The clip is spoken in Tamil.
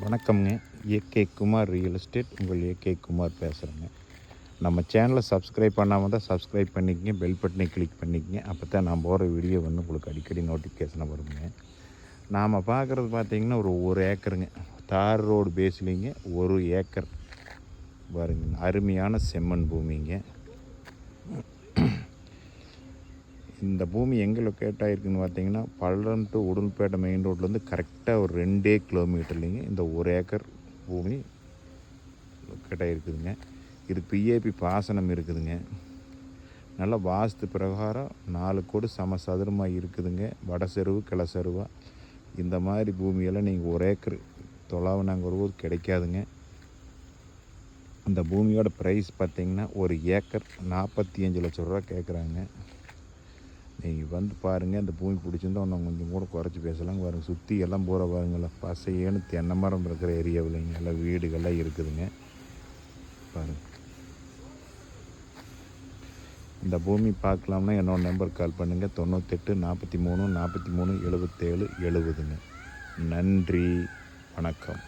வணக்கம்ங்க. AK Kumar real estate. உங்கள் ஏகே குமார் பேசுகிறேங்க. நம்ம சேனலை சப்ஸ்கிரைப் பண்ணாமல் தான் சப்ஸ்கிரைப் பண்ணிக்கங்க, பெல் பட்டனை கிளிக் பண்ணிக்கங்க. அப்போ தான் நான் போகிற வீடியோ வந்து உங்களுக்கு அடிக்கடி நோட்டிஃபிகேஷனாக வருங்க. நாம் பார்க்குறது பார்த்திங்கன்னா ஒரு ஏக்கருங்க, தார் ரோடு பேஸ்லிங்க 1 ஏக்கர் பாருங்க. அருமையான செம்மண் பூமிங்க. இந்த பூமி எங்கே லொக்கேட் ஆகிருக்குன்னு பார்த்தீங்கன்னா, பல்லடம் டு உடுல்பேட்டை மெயின் ரோட்லேருந்து கரெக்டாக ஒரு 2 கிலோமீட்டர்லேங்க இந்த 1 ஏக்கர் பூமி லொக்கேட் ஆகிருக்குதுங்க. இது பிஏபி பாசனம் இருக்குதுங்க. நல்லா வாஸ்து பிரகாரம் 4 கோடு சமசதுரமாக இருக்குதுங்க. வட செருவு கிளை செருவா இந்த மாதிரி பூமியெல்லாம் நீங்கள் 1 ஏக்கர் தொலாவினாங்கிறது கிடைக்காதுங்க. அந்த பூமியோட ப்ரைஸ் பார்த்திங்கன்னா 1 ஏக்கர் 45 லட்ச ரூபா கேட்குறாங்க. நீங்கள் வந்து பாருங்கள். அந்த பூமி பிடிச்சிருந்தா இன்னும் கொஞ்சம் கூட குறைச்சி பேசலாம். பாருங்கள், சுற்றி எல்லாம் பூரா பாருங்களா, பசையேன்னு தென்னை மரம் இருக்கிற ஏரியாவில்லைங்க. எல்லாம் வீடுகள்லாம் இருக்குதுங்க. பாருங்கள், இந்த பூமி பார்க்கலாம்னா என்னோட நம்பர் கால் பண்ணுங்கள். 98 43 43 77 70ங்க. நன்றி, வணக்கம்.